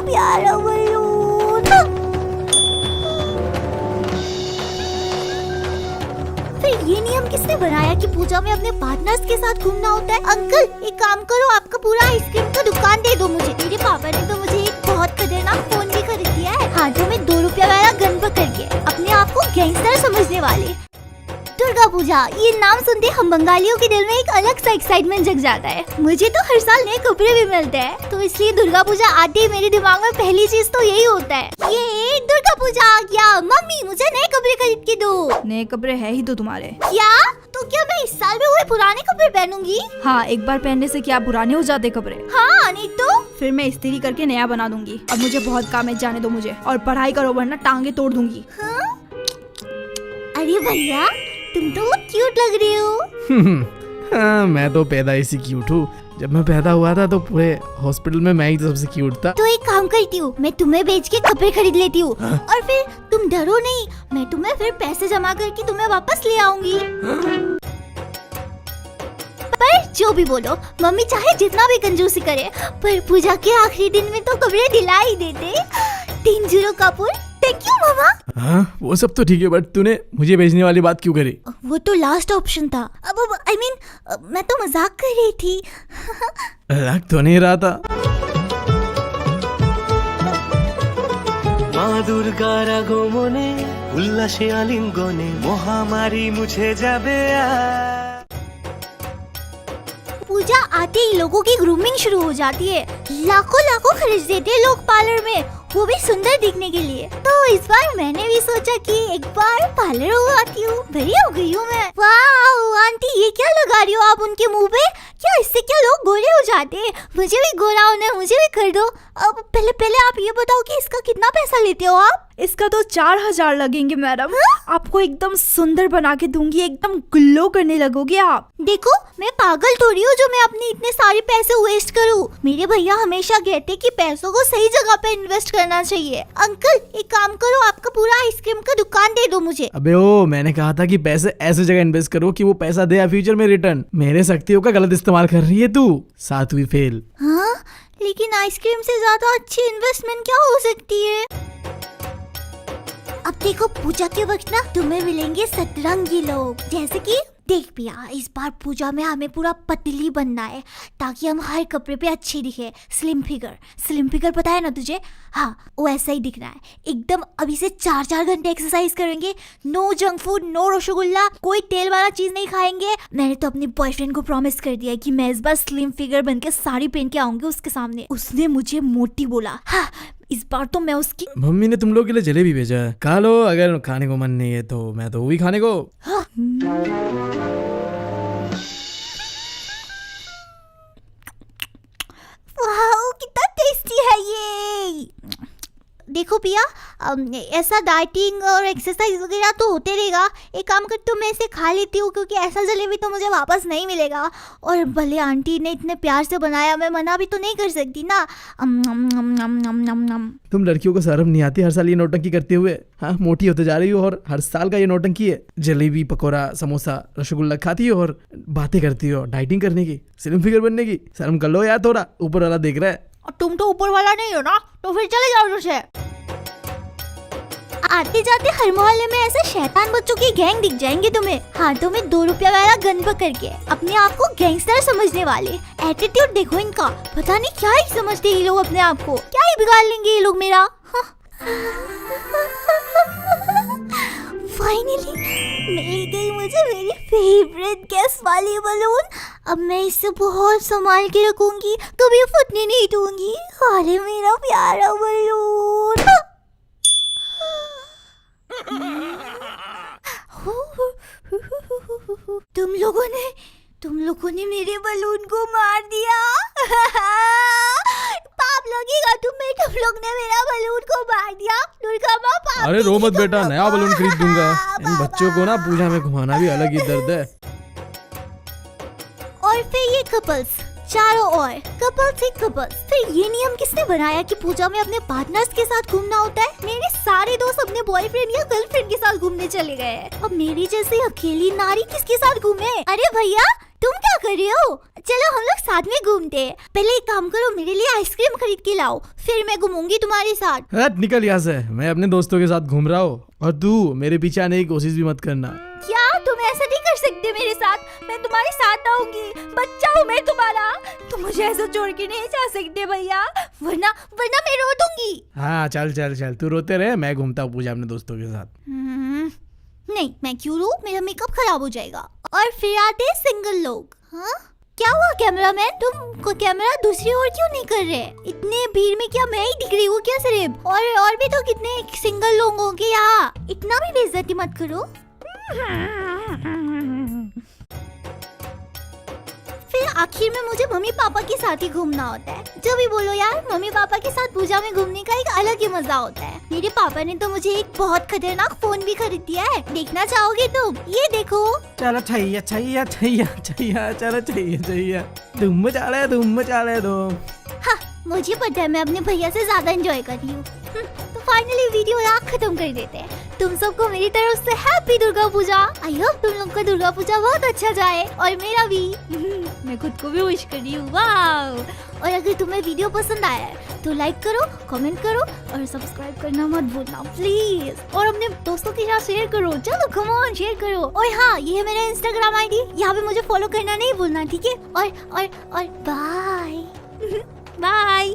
प्यारा बलून। फिर ये नियम किसने बनाया कि पूजा में अपने पार्टनर्स के साथ घूमना होता है? अंकल एक काम करो, आपका पूरा आइसक्रीम का दुकान दे दो मुझे। मेरे पापा ने तो मुझे एक बहुत खतरनाक फोन भी खरीद दिया है, हाथों में 2 रुपया वाला गन पकड़ के, अपने आप को गैंगस्टर समझने वाले। दुर्गा पूजा, ये नाम सुनते हम बंगालियों के दिल में एक अलग सा एक्साइटमेंट जग जाता है। मुझे तो हर साल नए कपड़े भी मिलते हैं, तो इसलिए दुर्गा पूजा आते ही मेरे दिमाग में पहली चीज तो यही होता है, ये दुर्गा पूजा आ गया, मम्मी मुझे नए कपड़े खरीद के दो। नए कपड़े है ही तो तुम्हारे। क्या? तो क्या मैं इस साल भी वही पुराने कपड़े पहनूंगी? हाँ, एक बार पहनने से क्या पुराने हो जाते कपड़े? हाँ नहीं तो फिर मैं इस्त्री करके नया बना दूंगी। अब मुझे बहुत काम है, जाने दो मुझे, और पढ़ाई करो वरना टांगे तोड़ दूंगी। हाँ? अरे भैया तुम तो बहुत क्यूट लग रहे हो। हाँ, मैं तो पैदा इसी क्यूट हूँ। जब मैं पैदा हुआ था तो पूरे हॉस्पिटल में मैं ही सबसे क्यूट था। तो एक काम करती हूँ, मैं तुम्हें बेच के कपड़े खरीद लेती हूँ, और फिर तुम डरो नहीं, मैं तुम्हें फिर पैसे जमा करके तुम्हें वापस ले आऊंगी। पर जो भी बोलो, मम्मी चाहे जितना भी कंजूसी करे, पर पूजा के आखिरी दिन में तो कपड़े दिला ही देते। 3 जीरो कपूर। थैंक यू मामा। हाँ, वो सब तो ठीक है, बट तूने मुझे भेजने वाली बात क्यों करी? वो तो लास्ट ऑप्शन था। अब आई मीन मैं तो मजाक कर रही थी। लग तो नहीं रहा था। মা দুর্গার আগমনে উল্লাসে আলিঙ্গনে মহামারী মুছে যাবে पूजा आते ही लोगों की ग्रूमिंग शुरू हो जाती है, लाखों लाखों खर्च देते हैं लोग पार्लर में, वो भी सुंदर दिखने के लिए। तो इस बार मैंने भी सोचा कि एक बार पार्लर हो आती हूँ। बड़ी हो गई हूँ मैं। वाह आंटी, ये क्या लगा रही हो आप उनके मुंह पे? क्या इससे क्या लोग गोरे हो जाते हैं? मुझे भी गोरा होना है, मुझे भी कर दो। अब पहले आप ये बताओ कि इसका कितना पैसा लेते हो आप? इसका तो 4000 लगेंगे मैडम। आपको एकदम सुंदर बना के दूंगी, एकदम ग्लो करने लगोगे आप। देखो मैं पागल थोड़ी हूँ जो मैं अपने इतने सारे पैसे वेस्ट करूँ। मेरे भैया हमेशा कहते कि पैसों को सही जगह पे इन्वेस्ट करना चाहिए। अंकल एक काम करो, आपका पूरा आइसक्रीम का दुकान दे दो मुझे। अबे ओ, मैंने कहा था कि पैसे ऐसे जगह इन्वेस्ट करो कि वो पैसा दे फ्यूचर में रिटर्न। मेरे शक्तियों का गलत इस्तेमाल कर रही है तू। 7वीं फेल। हाँ लेकिन आइसक्रीम से ज्यादा अच्छी इन्वेस्टमेंट क्या हो सकती है? अब देखो पूजा के वक्त ना तुम्हें मिलेंगे सतरंगी लोग, जैसे कि देख पिया, इस बार पूजा में हमें पूरा पतली बनना है ताकि हम हर कपड़े पे अच्छे दिखे। स्लिम फिगर पता है ना तुझे? हाँ वो ऐसा ही दिखना है एकदम। अभी से 4-4 घंटे एक्सरसाइज करेंगे, no junk food, no rasgulla, कोई तेल वाला चीज नहीं खाएंगे। मैंने तो अपने बॉयफ्रेंड को प्रॉमिस कर दिया है कि मैं इस बार स्लिम फिगर बन के साड़ी पहन के आऊंगी उसके सामने। उसने मुझे मोटी बोला। हाँ इस बार तो मैं उसकी। मम्मी ने तुम लोग के लिए जलेबी भेजा है, खा लो। अगर खाने को मन नहीं है तो मैं तो वो भी खाने को। हाँ। वाह कितना टेस्टी है ये। देखो पिया, ऐसा डाइटिंग और एक्सरसाइज वगैरह तो होते रहेगा। एक काम कर, तो मैं इसे खा लेती हूँ क्योंकि ऐसा जलेबी तो मुझे वापस नहीं मिलेगा। और भले आंटी ने इतने प्यार से बनाया, मैं मना भी तो नहीं कर सकती ना। तुम लड़कियों को शर्म नहीं आती हर साल ये नौटंकी करते हुए? हाँ, मोटी होते जा रही हो और हर साल का ये नौटंकी है। जलेबी, पकौड़ा, समोसा, रसगुल्ला खाती हो और बातें करती हो डाइटिंग करने की, स्लिम फिगर बनने की। शर्म कर लो यार थोड़ा, ऊपर वाला देख रहा है। और तुम तो ऊपर वाला नहीं हो ना, तो फिर चले जाओ उसे। आते जाते हर मोहल्ले में ऐसे शैतान बच्चों की गैंग दिख जाएंगे तुम्हें, हाथों में 2 रुपया वाला गन पकड़ के, अपने आप को गैंगस्टर समझने वाले। एटीट्यूड देखो इनका, पता नहीं क्या ही समझते ये लोग अपने आप को। क्या ही बिगाड़ लेंगे ये लोग मेरा। फाइनली मिल गई मुझे मेरी फेवरेट गैस वाली बलून। अब मैं इसे बहुत संभाल के रखूंगी, कभी फटने नहीं दूंगी। अरे मेरा प्यारा बलून। तुम लोगों ने मेरे बलून को मार दिया। पाप लगेगा तुम्हें, तुम लोग ने मेरा बलून को मार दिया। दुर्गा माँ पाप। अरे रो मत बेटा, नया बलून खरीद दूंगा। इन बच्चों को ना पूजा में घुमाना भी अलग ही दर्द है। और फिर ये कपल्स, चारों ओर कपल्स ही कपल्स। फिर ये नियम किसने बनाया कि पूजा में अपने पार्टनर्स के साथ घूमना होता है? मेरे सारे दोस्त अपने बॉयफ्रेंड या गर्लफ्रेंड के साथ घूमने चले गए। अब मेरी जैसी अकेली नारी किसके साथ घूमे? अरे भैया तुम क्या कर रहे हो? चलो हम लोग साथ में घूमते हैं। पहले एक काम करो, मेरे लिए आइसक्रीम खरीद के लाओ, फिर मैं घूमूंगी तुम्हारे साथ। हट निकल यहाँ से, मैं अपने दोस्तों के साथ घूम रहा हूँ और तू मेरे पीछे आने की कोशिश भी मत करना। क्या तुम ऐसा नहीं कर सकते मेरे साथ? मैं तुम्हारे साथ आऊंगी, बच्चा हूँ मैं तुम्हारा। तुम मुझे ऐसा छोड़ के नहीं जा सकते भैया, वरना वरना मैं रो दूंगी। हाँ चल चल चल, तू रोते रहे, मैं घूमता हूँ पूजा अपने दोस्तों के साथ। नहीं, मैं क्यों रो, मेरा मेकअप खराब हो जाएगा। और फिर आते हैं सिंगल लोग। हाँ क्या हुआ कैमरामैन, तुम को कैमरा दूसरी ओर क्यों नहीं कर रहे? इतने भीड़ में क्या मैं ही दिख रही हूँ क्या सिर्फ? और भी तो कितने सिंगल लोग होंगे यहाँ, इतना भी बेइज्जती मत करो। फिर आखिर में मुझे मम्मी पापा के साथ ही घूमना होता है। जो भी बोलो यार, मम्मी पापा के साथ पूजा में घूमने का एक अलग ही मजा होता है। मेरे पापा ने तो मुझे एक बहुत खतरनाक फोन भी खरीद दिया है, देखना चाहोगे तुम? ये देखो। चलो छैया छैया छैया छैया, चलो छैया छैया, धूम मचा रहे तुम। हाँ मुझे पता है, मैं अपने भैया से ज्यादा एंजॉय कर रही हूँ। तो फाइनली वीडियो यहाँ खत्म कर देते हैं। तुम सबको मेरी तरफ से happy Durga Puja. I hope तुम लोग का दुर्गा पूजा बहुत अच्छा जाए, और मेरा भी। मैं खुद को भी विश कर रही हूँ। वाव। और अगर तुम्हें वीडियो पसंद आया है तो लाइक करो, कमेंट करो और सब्सक्राइब करना मत भूलना प्लीज। और अपने दोस्तों के साथ शेयर करो, चलो कम ऑन शेयर करो। और हाँ, ये है मेरा इंस्टाग्राम आईडी, यहाँ पे मुझे फॉलो करना नहीं भूलना, ठीक है? और बाय बाय।